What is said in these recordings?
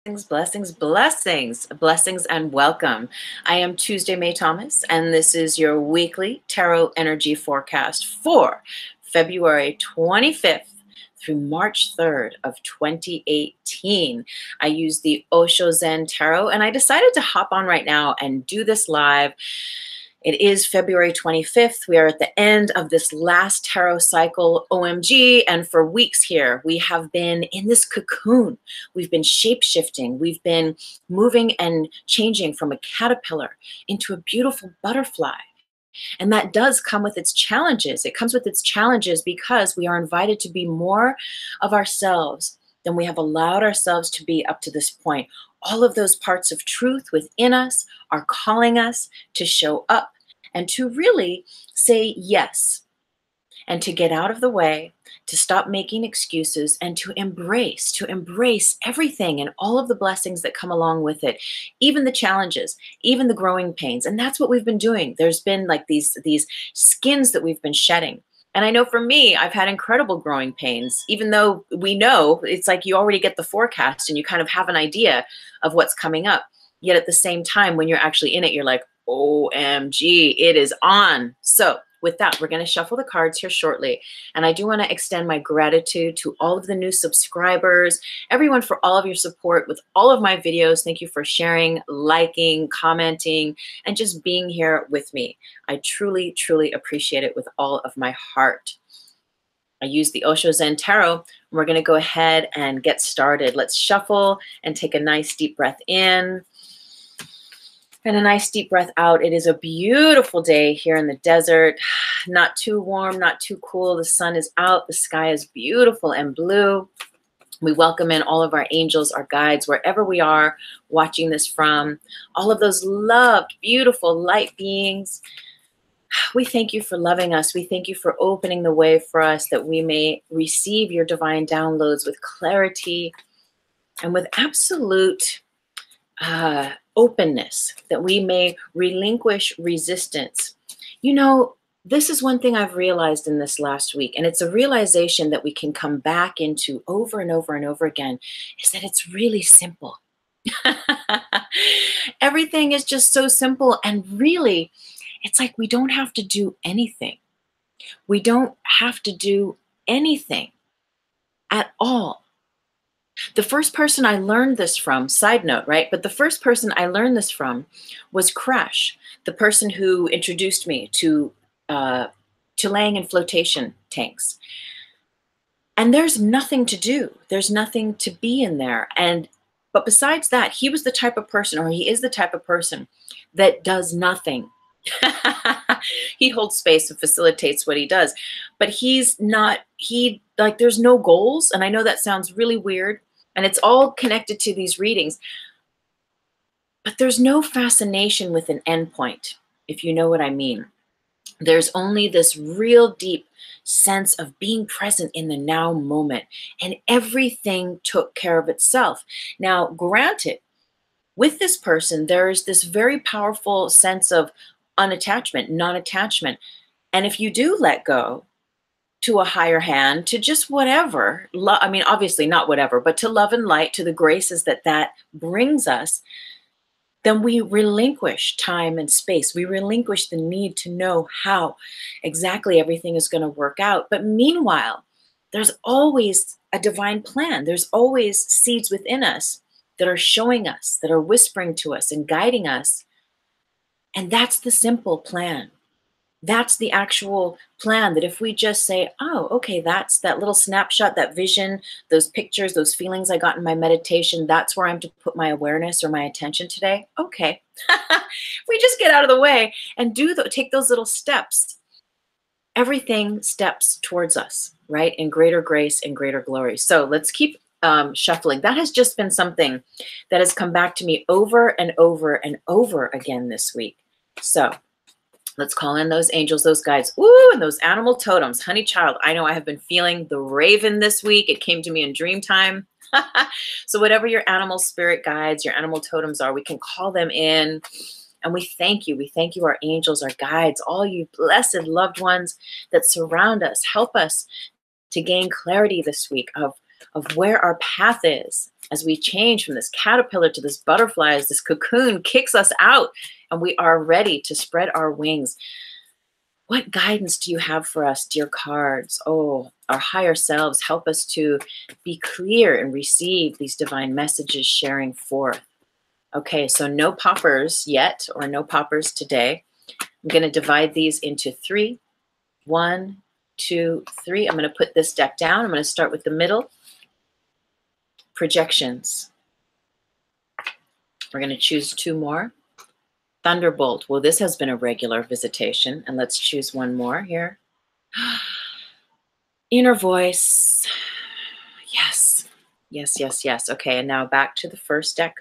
Blessings, blessings, blessings, and welcome. I am Tuesday May Thomas, and this is your weekly tarot energy forecast for February 25th through March 3rd of 2018. I use the Osho Zen Tarot, and I decided to hop on right now and do this live. It is February 25th. We are at the end of this last tarot cycle, OMG, and for weeks here, we have been in this cocoon. We've been shape-shifting. We've been moving and changing from a caterpillar into a beautiful butterfly. And that does come with its challenges. It comes with its challenges because we are invited to be more of ourselves than we have allowed ourselves to be up to this point. All of those parts of truth within us are calling us to show up and to really say yes, and to get out of the way, to stop making excuses, and to embrace everything and all of the blessings that come along with it, even the challenges, even the growing pains. And that's what we've been doing. There's been like these skins that we've been shedding. And I know for me, I've had incredible growing pains, even though we know it's like you already get the forecast and you kind of have an idea of what's coming up. Yet at the same time, when you're actually in it, you're like, OMG, it is on. So with that, we're going to shuffle the cards here shortly. And I do want to extend my gratitude to all of the new subscribers, everyone for all of your support with all of my videos. Thank you for sharing, liking, commenting, and just being here with me. I truly, truly appreciate it with all of my heart. I use the Osho Zen Tarot, and we're going to go ahead and get started. Let's shuffle and take a nice deep breath in. And a nice deep breath out. It is a beautiful day here in the desert. Not too warm, not too cool. The sun is out. The sky is beautiful and blue. We welcome in all of our angels, our guides, wherever we are watching this from. All of those loved, beautiful light beings. We thank you for loving us. We thank you for opening the way for us that we may receive your divine downloads with clarity and with absolute openness, that we may relinquish resistance. You know, this is one thing I've realized in this last week, and it's a realization that we can come back into over and over and over again, is that it's really simple. Everything is just so simple, and really, it's like we don't have to do anything. We don't have to do anything at all. The first person I learned this from, side note, right? But the first person I learned this from was Crash, the person who introduced me to laying in flotation tanks. And there's nothing to do. There's nothing to be in there. But besides that, he was the type of person, or he is the type of person that does nothing. He holds space and facilitates what he does. But he's not, there's no goals. And I know that sounds really weird. And it's all connected to these readings. But there's no fascination with an endpoint, if you know what I mean. There's only this real deep sense of being present in the now moment. And everything took care of itself. Now, granted, with this person, there's this very powerful sense of unattachment, non-attachment. And if you do let go to a higher hand, to just whatever, I mean, obviously not whatever, but to love and light, to the graces that brings us, then we relinquish time and space. We relinquish the need to know how exactly everything is going to work out. But meanwhile, there's always a divine plan. There's always seeds within us that are showing us, that are whispering to us and guiding us. And that's the simple plan. That's the actual plan, that if we just say, oh, okay, that's that little snapshot, that vision, those pictures, those feelings I got in my meditation, that's where I'm to put my awareness or my attention today. Okay. We just get out of the way and take those little steps. Everything steps towards us, right? In greater grace and greater glory. So let's keep shuffling. That has just been something that has come back to me over and over and over again this week. So let's call in those angels, those guides, ooh, and those animal totems. Honey child, I know I have been feeling the raven this week. It came to me in dream time. So whatever your animal spirit guides, your animal totems are, we can call them in. And we thank you. We thank you, our angels, our guides, all you blessed loved ones that surround us. Help us to gain clarity this week of where our path is. as we change from this caterpillar to this butterfly, as this cocoon kicks us out and we are ready to spread our wings. What guidance do you have for us, dear cards? Oh, our higher selves help us to be clear and receive these divine messages sharing forth. Okay, so no poppers yet, or no poppers today. I'm going to divide these into 3. 1, 2, 3. I'm going to put this deck down. I'm going to start with the middle. Projections. We're going to choose 2 more. Thunderbolt. Well, this has been a regular visitation, and let's choose 1 more here. Inner voice. Yes. Yes, yes, yes. Okay, and now back to the first deck.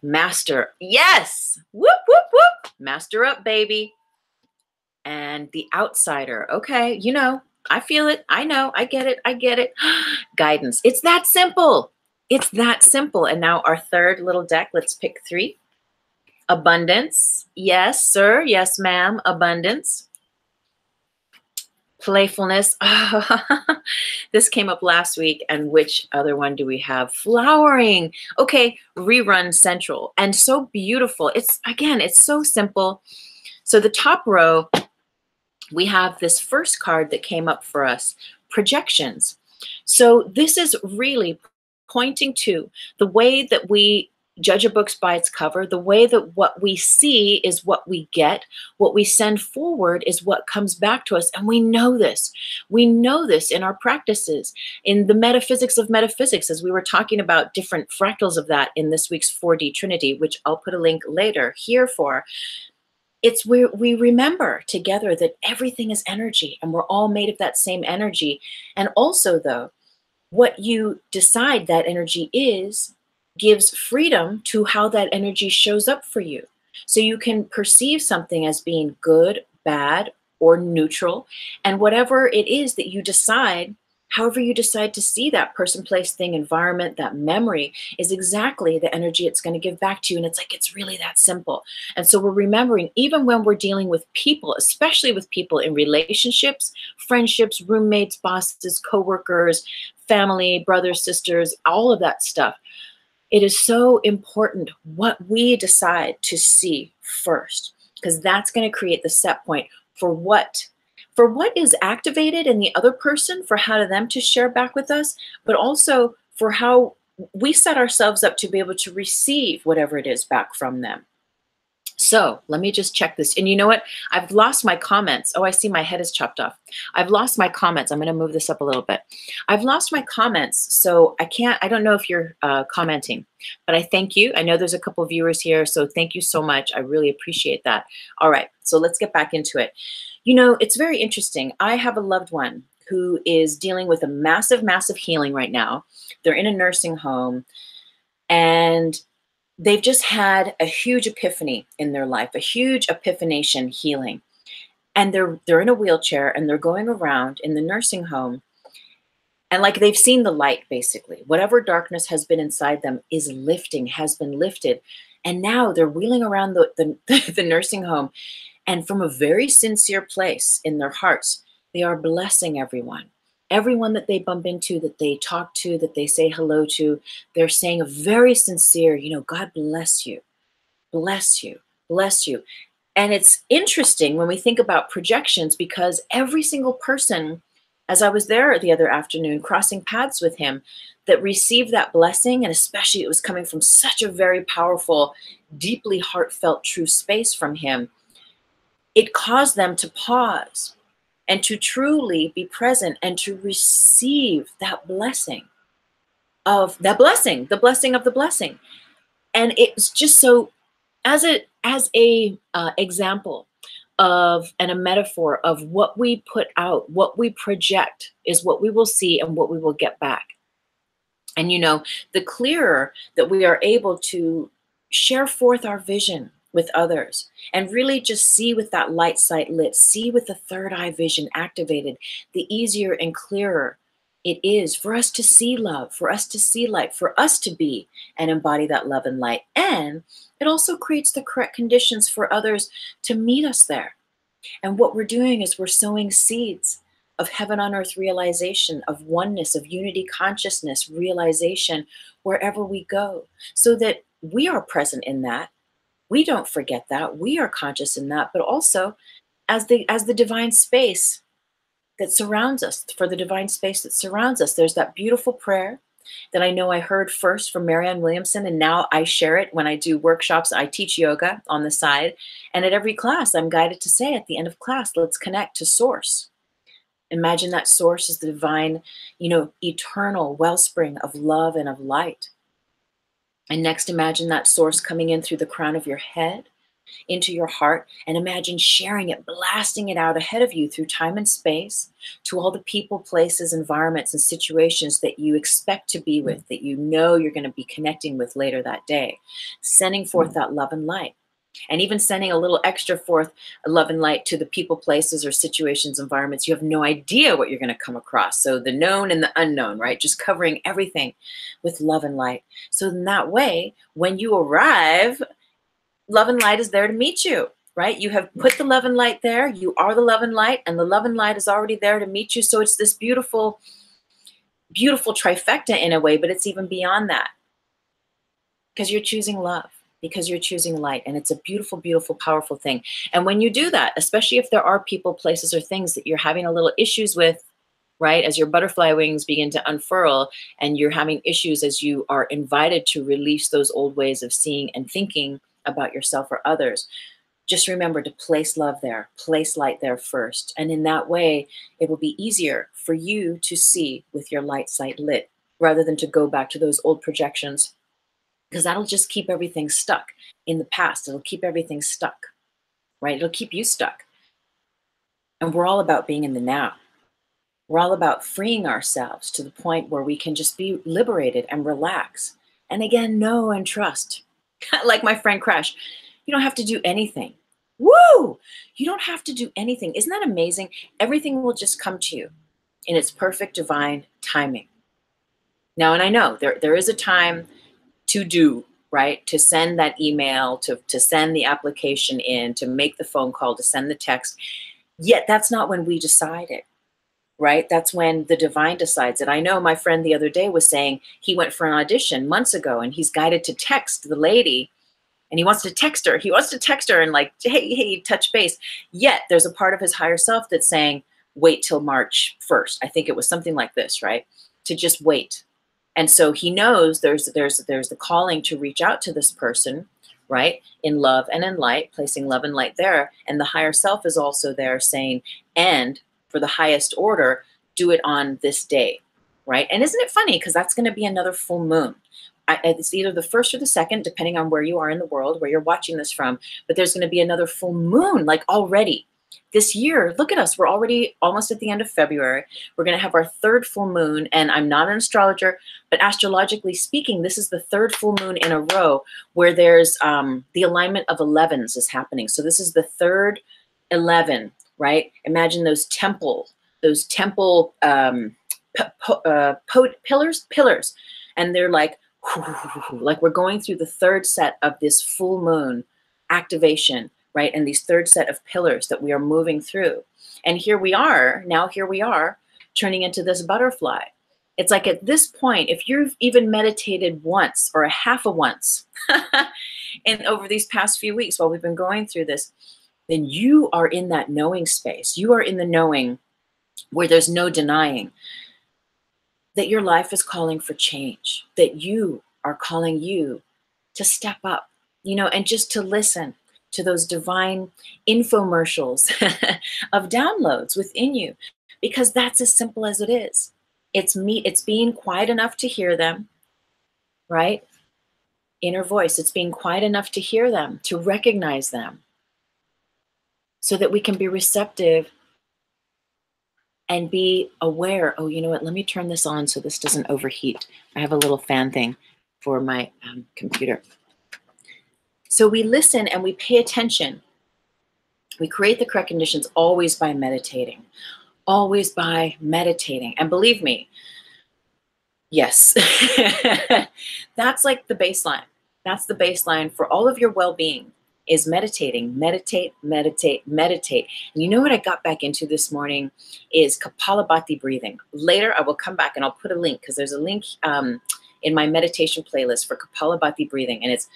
Master. Yes. Whoop, whoop, whoop. Master up, baby. And the outsider. Okay, you know, I feel it. I know. I get it. I get it. Guidance. It's that simple. It's that simple. And now our third little deck. Let's pick 3. Abundance. Yes, sir. Yes, ma'am. Abundance. Playfulness. This came up last week. And which other one do we have? Flowering. Okay, rerun central. And so beautiful. It's, again, it's so simple. So the top row, we have this first card that came up for us, projections. So this is really pointing to the way that we judge a book by its cover, the way that what we see is what we get, what we send forward is what comes back to us. And we know this. We know this in our practices, in the metaphysics of metaphysics, as we were talking about different fractals of that in this week's 4D Trinity, which I'll put a link later here for. It's where we remember together that everything is energy and we're all made of that same energy. And also, though, what you decide that energy is gives freedom to how that energy shows up for you. So you can perceive something as being good, bad, or neutral. And whatever it is that you decide, however you decide to see that person, place, thing, environment, that memory is exactly the energy it's going to give back to you. And it's like, it's really that simple. And so we're remembering, even when we're dealing with people, especially with people in relationships, friendships, roommates, bosses, coworkers, family, brothers, sisters, all of that stuff. It is so important what we decide to see first, because that's going to create the set point for what is activated in the other person, for how to them to share back with us, but also for how we set ourselves up to be able to receive whatever it is back from them. So let me just check this. And you know what? I've lost my comments. Oh, I see my head is chopped off. I've lost my comments. I'm going to move this up a little bit. I've lost my comments. So I don't know if you're commenting, but I thank you. I know there's a couple of viewers here. So thank you so much. I really appreciate that. All right. So let's get back into it. You know, it's very interesting. I have a loved one who is dealing with a massive, massive healing right now. They're in a nursing home and they've just had a huge epiphany in their life, a huge epiphanation healing. And they're in a wheelchair and they're going around in the nursing home. And like they've seen the light, basically. Whatever darkness has been inside them is lifting, has been lifted. And now they're wheeling around the nursing home. And from a very sincere place in their hearts, they are blessing everyone. Everyone that they bump into, that they talk to, that they say hello to, they're saying a very sincere, you know, God bless you, bless you, bless you. And it's interesting when we think about projections, because every single person, as I was there the other afternoon, crossing paths with him, that received that blessing, and especially it was coming from such a very powerful, deeply heartfelt, true space from him, it caused them to pause and to truly be present and to receive that blessing of that blessing, the blessing of the blessing. And it's just so, as a example of, and a metaphor of what we put out, what we project is what we will see and what we will get back. And you know, the clearer that we are able to share forth our vision with others and really just see with that light sight lit, see with the third eye vision activated, the easier and clearer it is for us to see love, for us to see light, for us to be and embody that love and light. And it also creates the correct conditions for others to meet us there. And what we're doing is we're sowing seeds of heaven on earth realization, of oneness, of unity consciousness realization wherever we go, so that we are present in that. We don't forget that. We are conscious in that, but also as the divine space that surrounds us, for the divine space that surrounds us. There's that beautiful prayer that I know I heard first from Marianne Williamson, and now I share it when I do workshops. I teach yoga on the side, and at every class, I'm guided to say at the end of class, let's connect to source. Imagine that source is the divine, eternal wellspring of love and of light. And next, imagine that source coming in through the crown of your head, into your heart, and imagine sharing it, blasting it out ahead of you through time and space to all the people, places, environments, and situations that you expect to be with, that you know you're going to be connecting with later that day, sending forth that love and light. And even sending a little extra forth love and light to the people, places, or situations, environments. You have no idea what you're going to come across. So the known and the unknown, right? Just covering everything with love and light. So in that way, when you arrive, love and light is there to meet you, right? You have put the love and light there. You are the love and light, and the love and light is already there to meet you. So it's this beautiful, beautiful trifecta in a way, but it's even beyond that, because you're choosing love, because you're choosing light, and it's a beautiful, beautiful, powerful thing. And when you do that, especially if there are people, places, or things that you're having a little issues with, right, as your butterfly wings begin to unfurl and you're having issues as you are invited to release those old ways of seeing and thinking about yourself or others, just remember to place love there, place light there first. And in that way, it will be easier for you to see with your light sight lit, rather than to go back to those old projections, because that'll just keep everything stuck in the past. It'll keep everything stuck, right? It'll keep you stuck. And we're all about being in the now. We're all about freeing ourselves to the point where we can just be liberated and relax. And again, know and trust. Like my friend Crash, you don't have to do anything. Woo! You don't have to do anything. Isn't that amazing? Everything will just come to you in its perfect divine timing. Now, and I know there is a time to do, right? To send that email, to send the application in, to make the phone call, to send the text. Yet that's not when we decide it, right? That's when the divine decides it. I know my friend the other day was saying he went for an audition months ago, and he's guided to text the lady, and he wants to text her. He wants to text her and like, hey, touch base. Yet there's a part of his higher self that's saying, wait till March 1st. I think it was something like this, right? To just wait. And so he knows there's the calling to reach out to this person, right? In love and in light, placing love and light there. And the higher self is also there saying, and for the highest order, do it on this day, right? And isn't it funny? Because that's going to be another full moon. It's either the first or the second, depending on where you are in the world, where you're watching this from. But there's going to be another full moon, like already. This year, look at us. We're already almost at the end of February. We're going to have our third full moon. And I'm not an astrologer, but astrologically speaking, this is the third full moon in a row where there's the alignment of 11s is happening. So this is the third 11, right? Imagine those temple pillars. And they're like we're going through the third set of this full moon activation, right? And these third set of pillars that we are moving through. And here we are turning into this butterfly. It's like at this point, if you've even meditated once or a half a once and over these past few weeks while we've been going through this, then you are in that knowing space. You are in the knowing where there's no denying that your life is calling for change, that you are calling you to step up, and just to listen to those divine infomercials of downloads within you, because that's as simple as it is. It's being quiet enough to hear them, right? Inner voice, it's being quiet enough to hear them, to recognize them, so that we can be receptive and be aware. Oh, you know what? Let me turn this on so this doesn't overheat. I have a little fan thing for my computer. So we listen and we pay attention. We create the correct conditions always by meditating. Always by meditating. And believe me, yes, that's like the baseline. That's the baseline for all of your well-being. is meditating. Meditate, meditate, meditate. And you know what I got back into this morning is Kapalabhati breathing. Later, I will come back and I'll put a link, because there's a link in my meditation playlist for Kapalabhati breathing. And it's,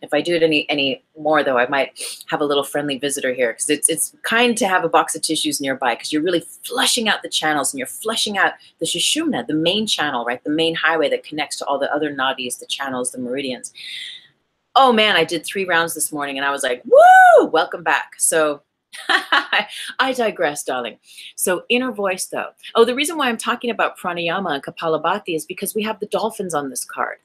if I do it any more, though, I might have a little friendly visitor here, because it's kind to have a box of tissues nearby, because you're really flushing out the channels, and you're flushing out the Sushumna, the main channel, right? The main highway that connects to all the other nadis, the channels, the meridians. Oh man, I did 3 rounds this morning and I was like, woo, welcome back. So I digress, darling. So inner voice though. Oh, the reason why I'm talking about pranayama and Kapalabhati is because we have the dolphins on this card.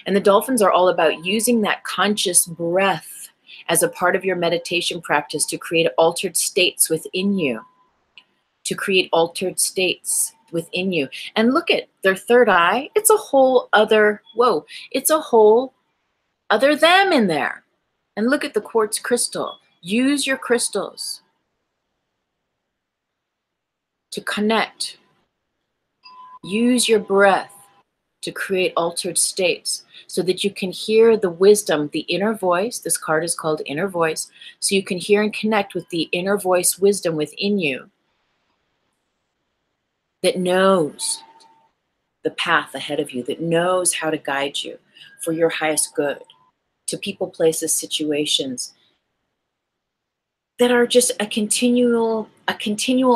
And the dolphins are all about using that conscious breath as a part of your meditation practice to create altered states within you. To create altered states within you. And look at their third eye. It's a whole other, whoa, it's a whole other them in there. And look at the quartz crystal. Use your crystals to connect. Use your breath to create altered states so that you can hear the wisdom, the inner voice. This card is called inner voice. So you can hear and connect with the inner voice wisdom within you that knows the path ahead of you, that knows how to guide you for your highest good, to people, places, situations that are just a continual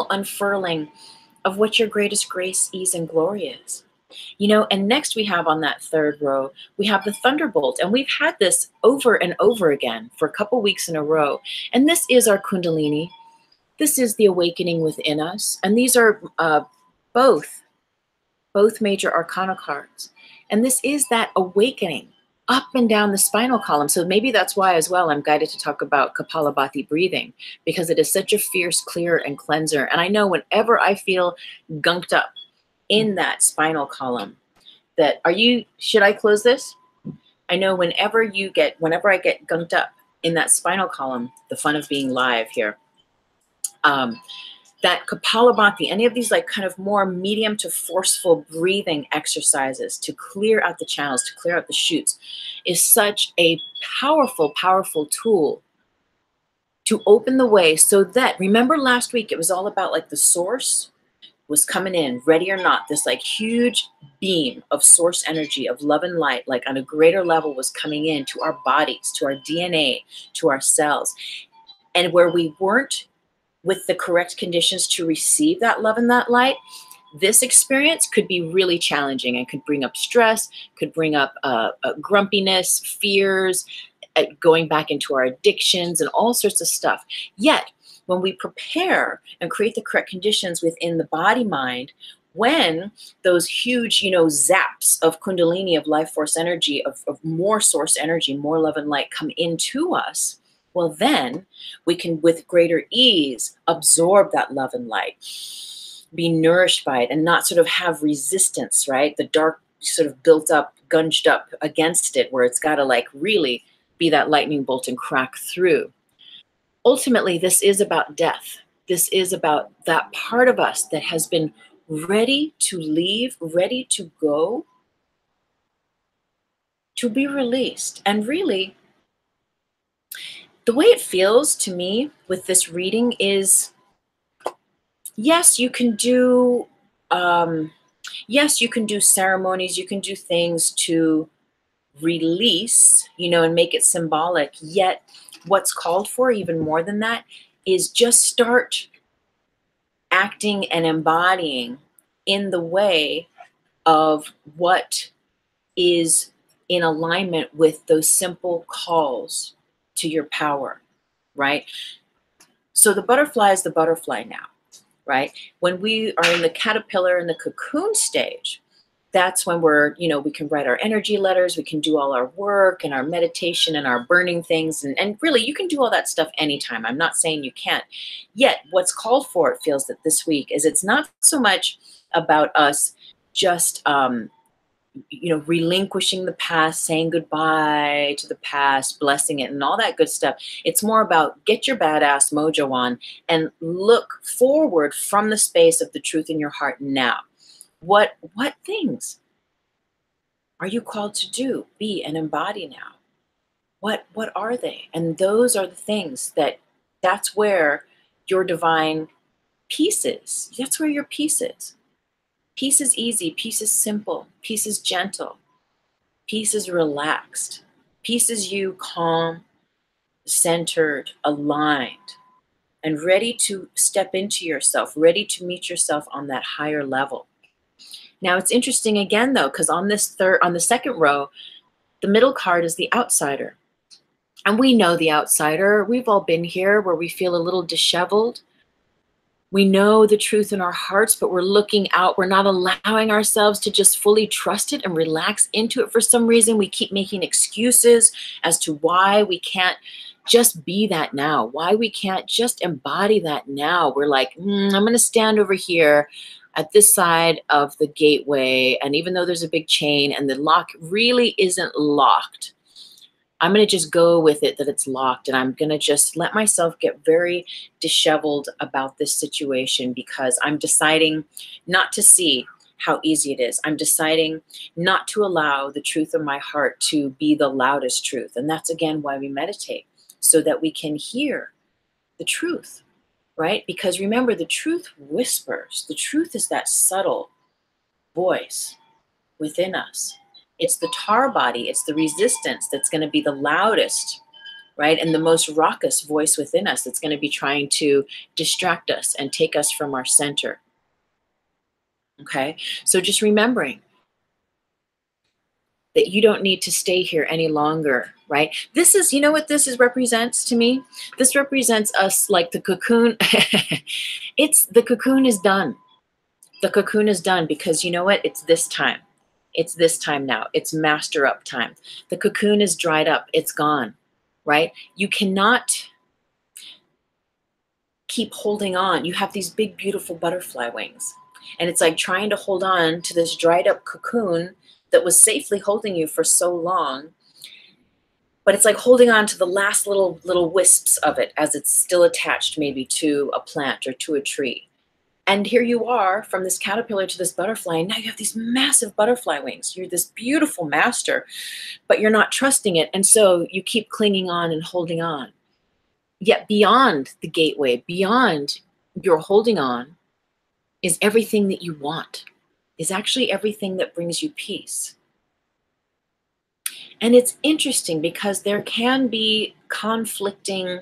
unfurling of what your greatest grace, ease, and glory is. You know, and next we have on that third row, we have the thunderbolt. And we've had this over and over again for a couple weeks in a row. And this is our Kundalini. This is the awakening within us. And these are both major arcana cards. And this is that awakening up and down the spinal column. So maybe that's why as well I'm guided to talk about Kapalabhati breathing, because it is such a fierce clear and cleanser. And I know whenever I feel gunked up in that spinal column, that should I close this? I know whenever I get gunked up in that spinal column, the fun of being live here, that Kapalabhati, any of these like kind of more medium to forceful breathing exercises to clear out the channels, to clear out the chutes, is such a powerful, powerful tool to open the way so that, remember last week, it was all about like the source was coming in, ready or not, this like huge beam of source energy, of love and light, like on a greater level was coming in to our bodies, to our DNA, to our cells. And where we weren't with the correct conditions to receive that love and that light, this experience could be really challenging and could bring up stress, could bring up grumpiness, fears, going back into our addictions and all sorts of stuff. Yet, when we prepare and create the correct conditions within the body mind, when those huge, zaps of Kundalini, of life force energy, of more source energy, more love and light come into us, well, then we can, with greater ease, absorb that love and light, be nourished by it, and not sort of have resistance, right? The dark sort of built up, gunged up against it, where it's got to like really be that lightning bolt and crack through. Ultimately, this is about death. This is about that part of us that has been ready to leave, ready to go, to be released. And really, the way it feels to me with this reading is, yes, you can do ceremonies, you can do things to release, and make it symbolic. Yet what's called for even more than that is just start acting and embodying in the way of what is in alignment with those simple calls to your power, right? So the butterfly is the butterfly now, right? When we are in the caterpillar and the cocoon stage, that's when we can write our energy letters, we can do all our work and our meditation and our burning things. And really, you can do all that stuff anytime. I'm not saying you can't. Yet, what's called for, it feels that this week, is it's not so much about us just relinquishing the past, saying goodbye to the past, blessing it, and all that good stuff. It's more about get your badass mojo on and look forward from the space of the truth in your heart now. What things are you called to do, be, and embody now? What are they? And those are the things that's where your divine peace is. That's where your peace is. Peace is easy, peace is simple, peace is gentle, peace is relaxed. Peace is you calm, centered, aligned, and ready to step into yourself, ready to meet yourself on that higher level. Now it's interesting again though, because on the second row, the middle card is the outsider. And we know the outsider. We've all been here where we feel a little disheveled. We know the truth in our hearts, but we're looking out. We're not allowing ourselves to just fully trust it and relax into it. For some reason, we keep making excuses as to why we can't just be that now, why we can't just embody that now. We're like, I'm going to stand over here at this side of the gateway. And even though there's a big chain and the lock really isn't locked, I'm going to just go with it that it's locked, and I'm going to just let myself get very disheveled about this situation because I'm deciding not to see how easy it is. I'm deciding not to allow the truth of my heart to be the loudest truth. And that's again why we meditate, so that we can hear the truth, right? Because remember, the truth whispers. The truth is that subtle voice within us. It's the tar body, it's the resistance that's going to be the loudest, right? And the most raucous voice within us that's going to be trying to distract us and take us from our center. Okay? So just remembering that you don't need to stay here any longer, right? This is, you know what this is represents to me? This represents us like the cocoon. The cocoon is done. The cocoon is done because you know what? It's this time. It's this time now. It's master up time. The cocoon is dried up. It's gone, right? You cannot keep holding on. You have these big, beautiful butterfly wings. And it's like trying to hold on to this dried up cocoon that was safely holding you for so long. But it's like holding on to the last little wisps of it as it's still attached maybe to a plant or to a tree. And here you are from this caterpillar to this butterfly, and now you have these massive butterfly wings. You're this beautiful master, but you're not trusting it. And so you keep clinging on and holding on. Yet beyond the gateway, beyond your holding on, is everything that you want, is actually everything that brings you peace. And it's interesting because there can be conflicting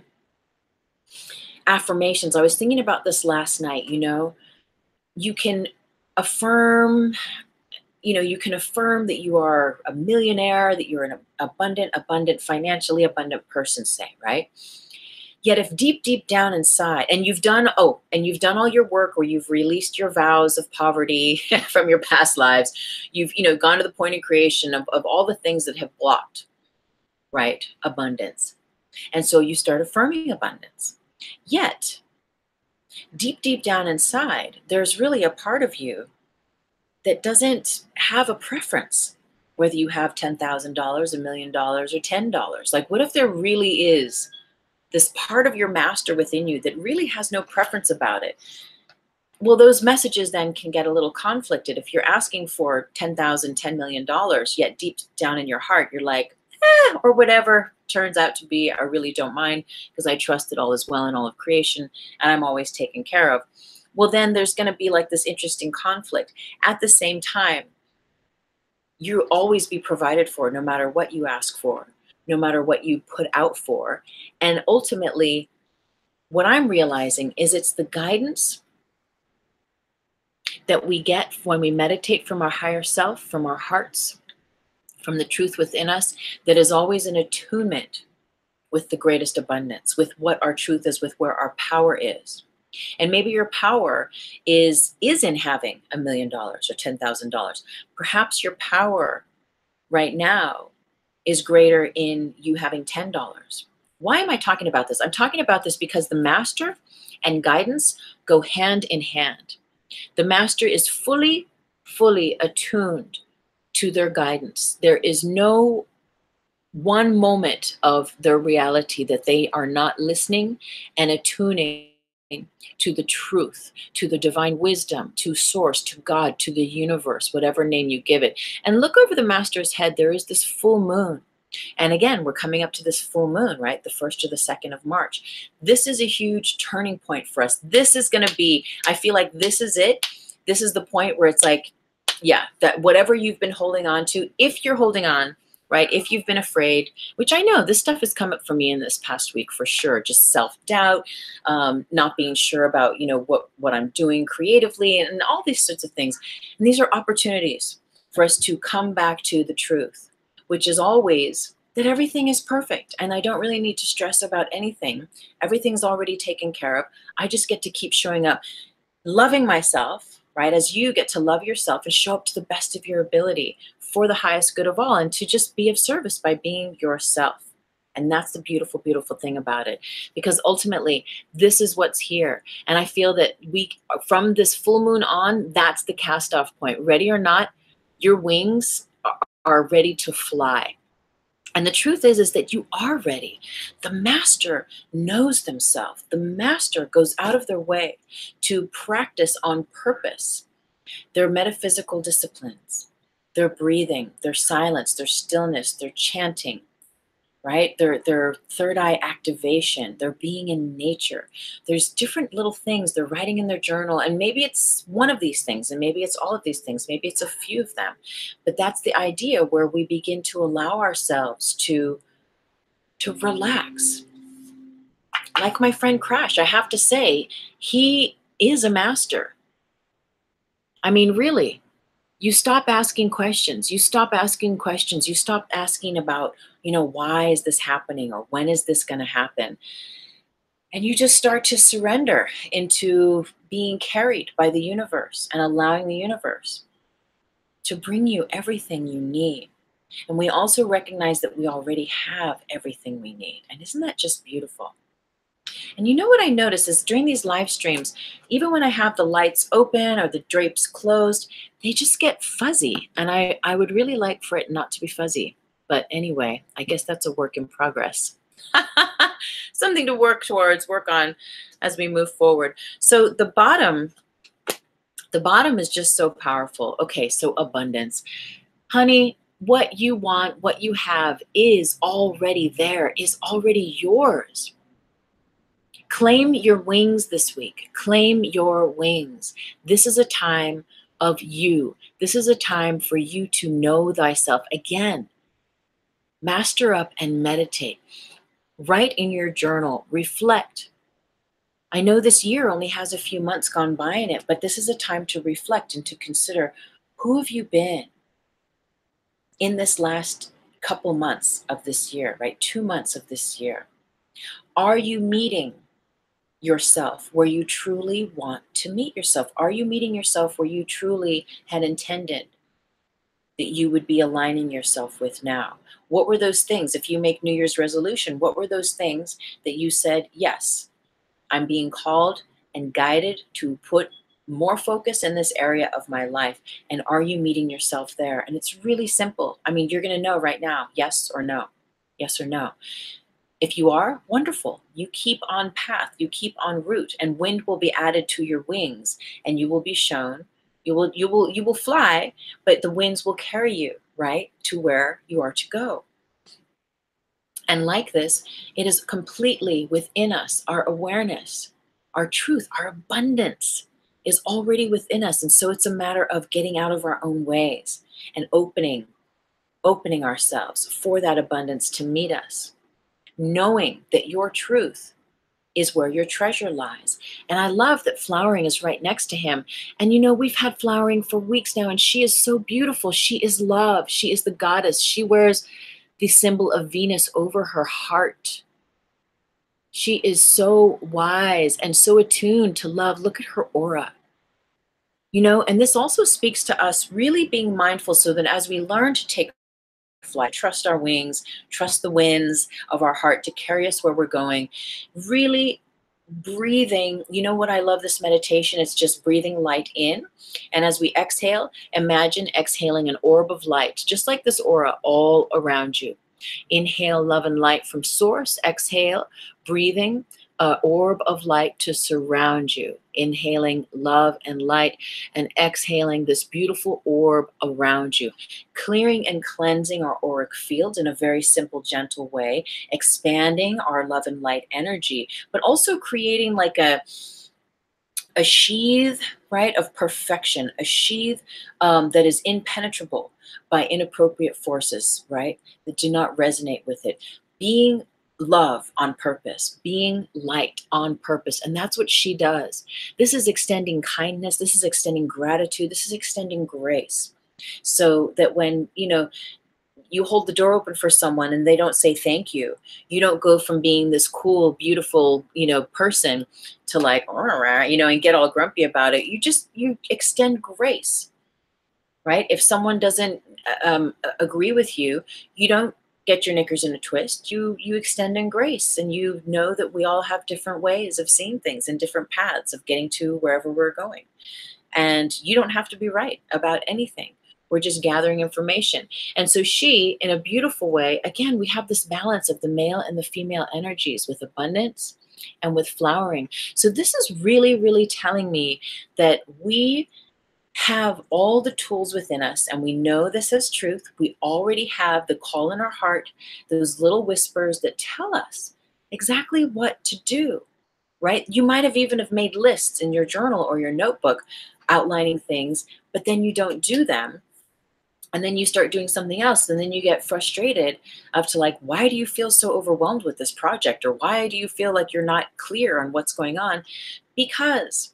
affirmations. I was thinking about this last night, you can affirm, you can affirm that you are a millionaire, that you're an abundant, financially abundant person, say, right? Yet if deep down inside, and you've done all your work where you've released your vows of poverty from your past lives, you've, gone to the point of creation of all the things that have blocked, right, abundance. And so you start affirming abundance. Yet, deep down inside, there's really a part of you that doesn't have a preference, whether you have $10,000, $1 million, or $10. Like, what if there really is this part of your master within you that really has no preference about it? Well, those messages then can get a little conflicted. If you're asking for $10,000, $10 million, yet deep down in your heart, you're like, or whatever turns out to be, I really don't mind because I trust that all is well in all of creation and I'm always taken care of. Well, then there's going to be like this interesting conflict. At the same time, you always be provided for no matter what you ask for, no matter what you put out for. And ultimately, what I'm realizing is it's the guidance that we get when we meditate from our higher self, from our hearts, from the truth within us, that is always in attunement with the greatest abundance, with what our truth is, with where our power is. And maybe your power is in having $1 million or $10,000. Perhaps your power right now is greater in you having $10. Why am I talking about this? I'm talking about this because the master and guidance go hand in hand. The master is fully attuned to their guidance. There is no one moment of their reality that they are not listening and attuning to the truth, to the divine wisdom, to source, to God, to the universe, whatever name you give it. And look over the master's head, there is this full moon. And again, we're coming up to this full moon, right? The 1st or the 2nd of March. This is a huge turning point for us. This is going to be, I feel like this is it. This is the point where it's like, yeah, that whatever you've been holding on to, if you're holding on, right? If you've been afraid, which I know this stuff has come up for me in this past week for sure, just self-doubt, not being sure about, what I'm doing creatively and all these sorts of things. And these are opportunities for us to come back to the truth, which is always that everything is perfect and I don't really need to stress about anything. Everything's already taken care of. I just get to keep showing up, loving myself, right? As you get to love yourself and show up to the best of your ability for the highest good of all, and to just be of service by being yourself. And that's the beautiful, beautiful thing about it, because ultimately this is what's here. And I feel that from this full moon on, that's the cast off point. Ready or not, your wings are ready to fly. And the truth is that you are ready. The master knows themselves. The master goes out of their way to practice on purpose their metaphysical disciplines, their breathing, their silence, their stillness, their chanting, right? Their third eye activation, their being in nature. There's different little things they're writing in their journal, and maybe it's one of these things, and maybe it's all of these things, maybe it's a few of them. But that's the idea, where we begin to allow ourselves to relax. Like my friend Crash, I have to say, he is a master. I mean, really. You stop asking questions. You stop asking questions. You stop asking about, why is this happening, or when is this going to happen? And you just start to surrender into being carried by the universe and allowing the universe to bring you everything you need. And we also recognize that we already have everything we need. And isn't that just beautiful? And you know what I notice is during these live streams, even when I have the lights open or the drapes closed, they just get fuzzy. And I would really like for it not to be fuzzy. But anyway, I guess that's a work in progress. Something to work towards, work on as we move forward. So the bottom is just so powerful. Okay, so abundance. Honey, what you want, what you have is already there, is already yours. Claim your wings this week. Claim your wings. This is a time of you. This is a time for you to know thyself. Again, master up and meditate. Write in your journal. Reflect. I know this year only has a few months gone by in it, but this is a time to reflect and to consider, who have you been in this last couple months of this year, right? 2 months of this year. Are you meeting yourself where you truly want to meet yourself? Are you meeting yourself where you truly had intended that you would be aligning yourself with now? What were those things? If you make New Year's resolution, what were those things that you said, yes, I'm being called and guided to put more focus in this area of my life? And are you meeting yourself there? And it's really simple. I mean, you're going to know right now, yes or no, yes or no. If you are, wonderful. You keep on path, you keep on route, and wind will be added to your wings, and you will be shown. You will fly, but the winds will carry you right to where you are to go. And like this, it is completely within us. Our awareness, our truth, our abundance is already within us. And so it's a matter of getting out of our own ways and opening ourselves for that abundance to meet us, knowing that your truth is where your treasure lies. And I love that flowering is right next to him. And we've had flowering for weeks now, and she is so beautiful. She is love. She is the goddess. She wears the symbol of Venus over her heart. She is so wise and so attuned to love. Look at her aura. And this also speaks to us really being mindful, so that as we learn to take flight, trust our wings, trust the winds of our heart to carry us where we're going, really breathing. What I love this meditation, it's just breathing light in. And as we exhale, imagine exhaling an orb of light, just like this aura all around you. Inhale love and light from source. Exhale, breathing an orb of light to surround you, inhaling love and light and exhaling this beautiful orb around you, clearing and cleansing our auric field in a very simple, gentle way, expanding our love and light energy, but also creating like a sheath, right, of perfection, a sheath that is impenetrable by inappropriate forces, right, that do not resonate with it. Being love on purpose, being light on purpose. And that's what she does. This is extending kindness. This is extending gratitude. This is extending grace. So that when, you hold the door open for someone and they don't say thank you, you don't go from being this cool, beautiful, person to like, and get all grumpy about it. You extend grace, right? If someone doesn't agree with you, you don't get your knickers in a twist. You extend in grace, and you know that we all have different ways of seeing things and different paths of getting to wherever we're going. And you don't have to be right about anything. We're just gathering information. And so she, in a beautiful way, again, we have this balance of the male and the female energies with abundance and with flowering. So this is really, really telling me that we have all the tools within us, and we know this as truth. We already have the call in our heart, those little whispers that tell us exactly what to do, right? You might have even have made lists in your journal or your notebook outlining things, but then you don't do them. And then you start doing something else, and then you get frustrated up to like, why do you feel so overwhelmed with this project? Or why do you feel like you're not clear on what's going on? Because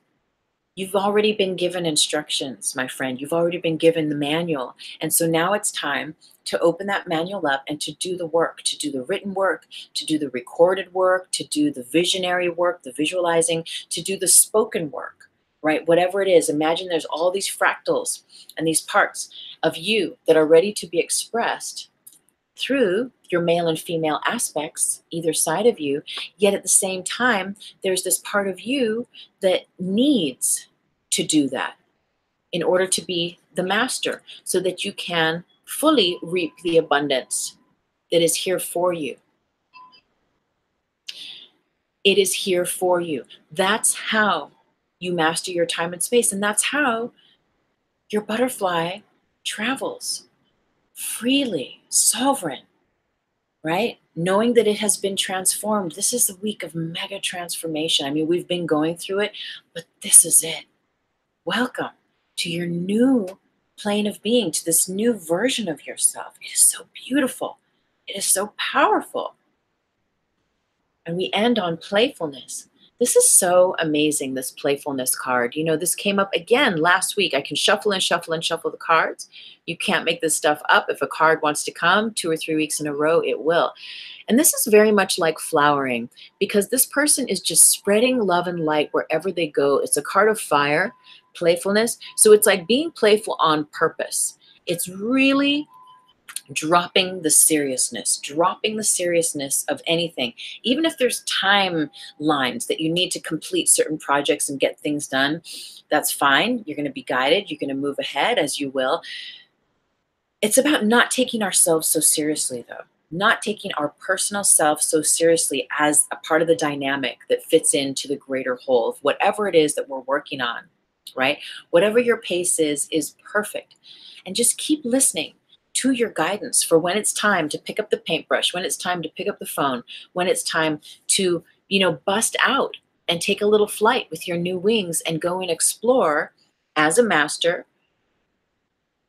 you've already been given instructions, my friend. You've already been given the manual. And so now it's time to open that manual up and to do the work, to do the written work, to do the recorded work, to do the visionary work, the visualizing, to do the spoken work, right? Whatever it is, imagine there's all these fractals and these parts of you that are ready to be expressed through your male and female aspects, either side of you. Yet at the same time, there's this part of you that needs to do that in order to be the master, so that you can fully reap the abundance that is here for you. It is here for you. That's how you master your time and space. And that's how your butterfly travels freely, sovereign, right? Knowing that it has been transformed. This is the week of mega transformation. I mean, we've been going through it, but this is it. Welcome to your new plane of being, to this new version of yourself. It is so beautiful. It is so powerful. And we end on playfulness. This is so amazing, this playfulness card. This came up again last week. I can shuffle and shuffle and shuffle the cards. You can't make this stuff up. If a card wants to come 2 or 3 weeks in a row, it will. And this is very much like flowering, because this person is just spreading love and light wherever they go. It's a card of fire, playfulness. So it's like being playful on purpose. It's really dropping the seriousness of anything. Even if there's timelines that you need to complete certain projects and get things done, that's fine. You're going to be guided. You're going to move ahead as you will. It's about not taking ourselves so seriously, though. Not taking our personal self so seriously as a part of the dynamic that fits into the greater whole of whatever it is that we're working on, right? Whatever your pace is perfect. And just keep listening to your guidance for when it's time to pick up the paintbrush, when it's time to pick up the phone, when it's time to, bust out and take a little flight with your new wings and go and explore as a master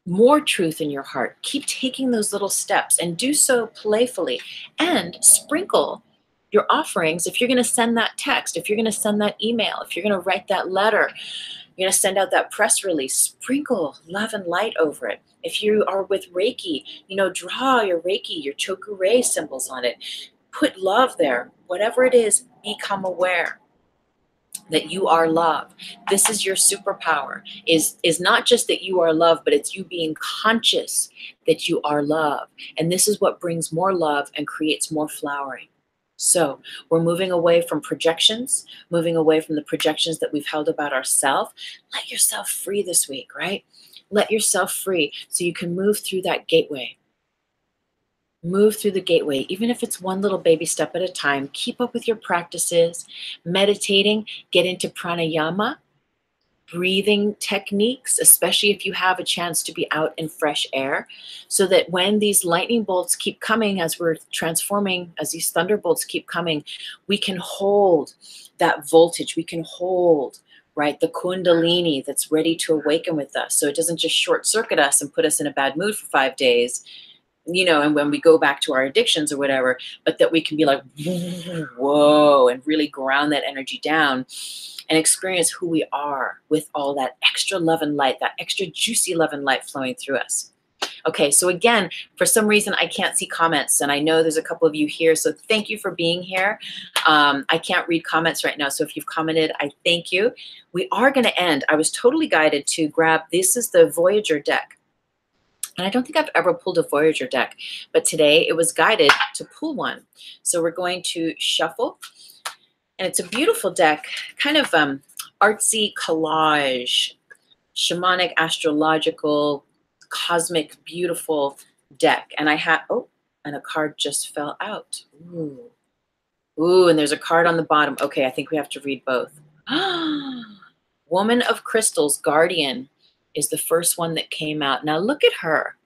more truth in your heart. Keep taking those little steps and do so playfully, and sprinkle your offerings. If you're going to send that text, if you're going to send that email, if you're going to write that letter, you're going to send out that press release, sprinkle love and light over it. If you are with Reiki, draw your Reiki, your Chokure symbols on it. Put love there. Whatever it is, become aware that you are love. This is your superpower, is not just that you are love, but it's you being conscious that you are love. And this is what brings more love and creates more flowering. So we're moving away from projections, moving away from the projections that we've held about ourselves. Let yourself free this week, right? Let yourself free so you can move through that gateway. Move through the gateway, even if it's one little baby step at a time. Keep up with your practices, meditating, get into pranayama, breathing techniques, especially if you have a chance to be out in fresh air, so that when these lightning bolts keep coming, as we're transforming, as these thunderbolts keep coming, we can hold that voltage, we can hold, right, the kundalini that's ready to awaken with us, so it doesn't just short circuit us and put us in a bad mood for 5 days, you know, and when we go back to our addictions or whatever, but that we can be like, whoa, and really ground that energy down and experience who we are with all that extra love and light, that extra juicy love and light flowing through us. Okay, so again, for some reason, I can't see comments, and I know there's a couple of you here, so thank you for being here. I can't read comments right now, so if you've commented, I thank you. We are going to end. I was totally guided to grab, this is the Voyager deck. And I don't think I've ever pulled a Voyager deck, but today it was guided to pull one. So we're going to shuffle, and it's a beautiful deck, kind of artsy collage, shamanic, astrological, cosmic, beautiful deck. And I had, oh, and a card just fell out. Ooh. Ooh, and there's a card on the bottom. Okay, I think we have to read both. Woman of Crystals, Guardian, is the first one that came out. Now look at her.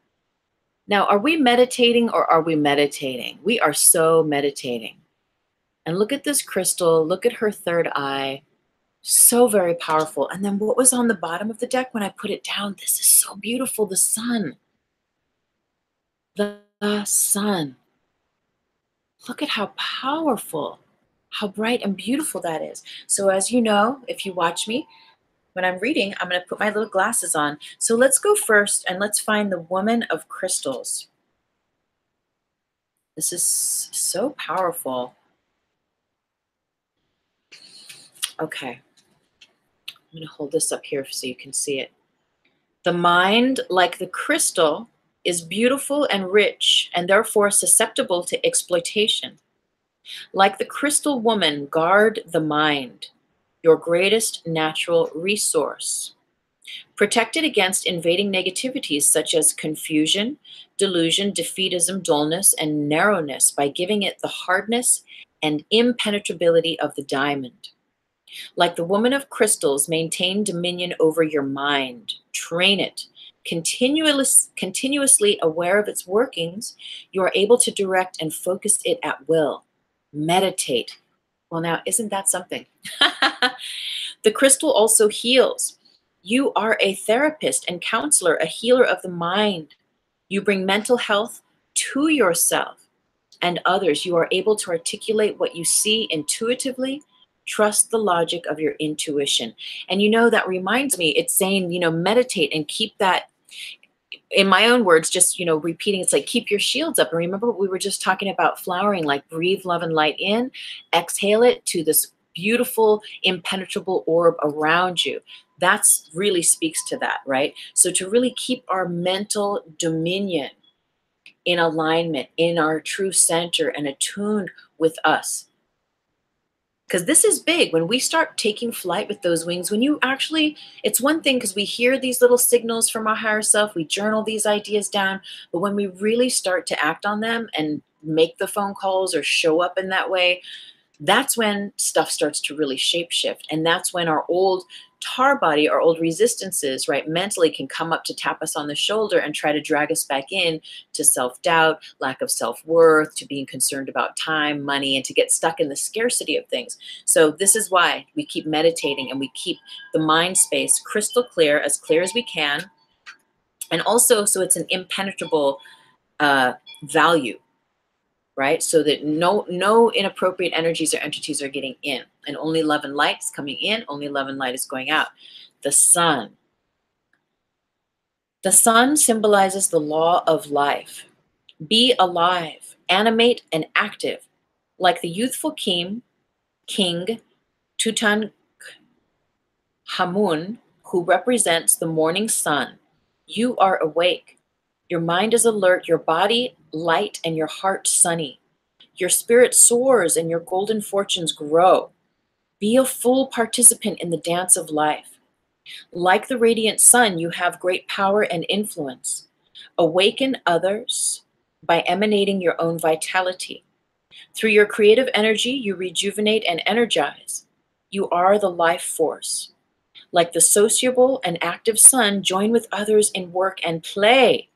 Now, are we meditating or are we meditating? We are so meditating. And look at this crystal. Look at her third eye. So very powerful. And then what was on the bottom of the deck when I put it down? This is so beautiful. The sun. The sun. Look at how powerful, how bright and beautiful that is. So as you know, if you watch me, when I'm reading, I'm going to put my little glasses on. So let's go first and let's find the Woman of Crystals. This is so powerful. Okay. I'm going to hold this up here so you can see it. The mind, like the crystal, is beautiful and rich and therefore susceptible to exploitation. Like the crystal woman, guard the mind, your greatest natural resource. Protect it against invading negativities such as confusion, delusion, defeatism, dullness, and narrowness by giving it the hardness and impenetrability of the diamond. Like the Woman of Crystals, maintain dominion over your mind. Train it. Continuously aware of its workings, you are able to direct and focus it at will. Meditate. Well, now, isn't that something? The crystal also heals. You are a therapist and counselor, a healer of the mind. You bring mental health to yourself and others. You are able to articulate what you see intuitively. Trust the logic of your intuition. And you know, that reminds me, it's saying, you know, meditate and keep that, in my own words, just, you know, repeating, it's like, keep your shields up. And remember what we were just talking about flowering, like breathe love and light in, exhale it to this beautiful, impenetrable orb around you. That's really speaks to that, right? So to really keep our mental dominion in alignment, in our true center and attuned with us. Because this is big. When we start taking flight with those wings, when you actually, it's one thing because we hear these little signals from our higher self, we journal these ideas down, but when we really start to act on them and make the phone calls or show up in that way, that's when stuff starts to really shapeshift. And that's when our old tar body, our old resistances, right, mentally can come up to tap us on the shoulder and try to drag us back in to self-doubt, lack of self-worth, to being concerned about time, money, and to get stuck in the scarcity of things. So this is why we keep meditating and we keep the mind space crystal clear as we can. And also, so it's an impenetrable value, right? So that no inappropriate energies or entities are getting in, and only love and light is coming in, only love and light is going out. The sun. The sun symbolizes the law of life. Be alive, animate and active. Like the youthful king Tutankhamun, who represents the morning sun, you are awake. Your mind is alert, your body light, and your heart sunny. Your spirit soars and your golden fortunes grow. Be a full participant in the dance of life. Like the radiant sun, you have great power and influence. Awaken others, by emanating your own vitality. Through your creative energy, you rejuvenate and energize. You are the life force. Like the sociable and active sun, join with others in work and play.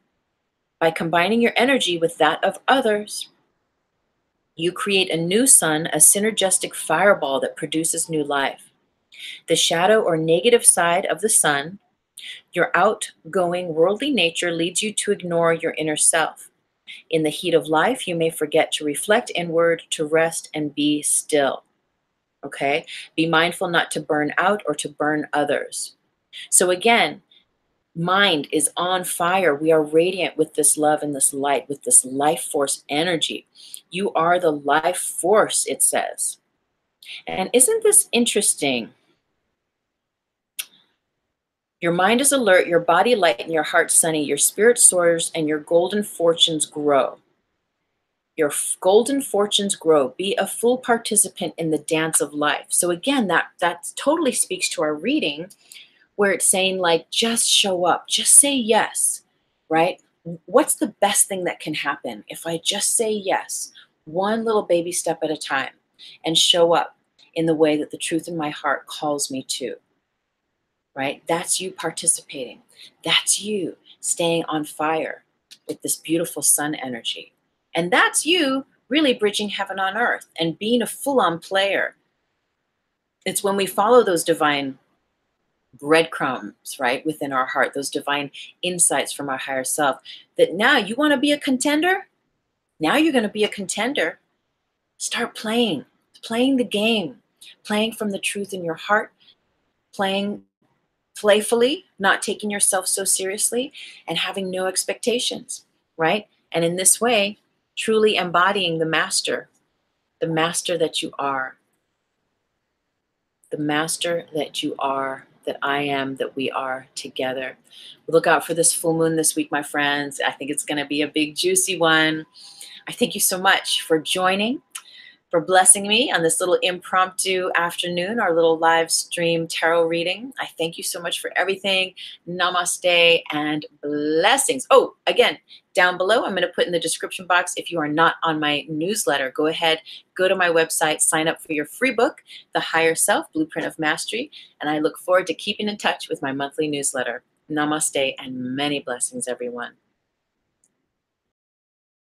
By combining your energy with that of others, you create a new sun, a synergistic fireball that produces new life. The shadow or negative side of the sun, your outgoing worldly nature, leads you to ignore your inner self. In the heat of life, you may forget to reflect inward, to rest and be still. Okay? Be mindful not to burn out or to burn others. So again, mind is on fire. We are radiant with this love and this light, with this life force energy. You are the life force, it says. And isn't this interesting? Your mind is alert, your body light, and your heart sunny. Your spirit soars, and your golden fortunes grow. Your golden fortunes grow. Be a full participant in the dance of life. So again, that totally speaks to our reading, where it's saying, like, just show up, just say yes, right? What's the best thing that can happen if I just say yes, one little baby step at a time, and show up in the way that the truth in my heart calls me to, right? That's you participating. That's you staying on fire with this beautiful sun energy. And that's you really bridging heaven on earth and being a full-on player. It's when we follow those divine breadcrumbs, right, within our heart, those divine insights from our higher self, that now you want to be a contender. Now you're going to be a contender. Start playing the game, playing from the truth in your heart, playing playfully, not taking yourself so seriously, and having no expectations, right? And in this way, truly embodying the master that you are, the master that you are, that I am, that we are together. Look out for this full moon this week, my friends. I think it's going to be a big, juicy one. I thank you so much for joining, for blessing me on this little impromptu afternoon, our little live stream tarot reading. I thank you so much for everything. Namaste and blessings. Oh, again, down below, I'm going to put in the description box, if you are not on my newsletter, go ahead, go to my website, sign up for your free book, The Higher Self, Blueprint of Mastery, and I look forward to keeping in touch with my monthly newsletter. Namaste and many blessings, everyone.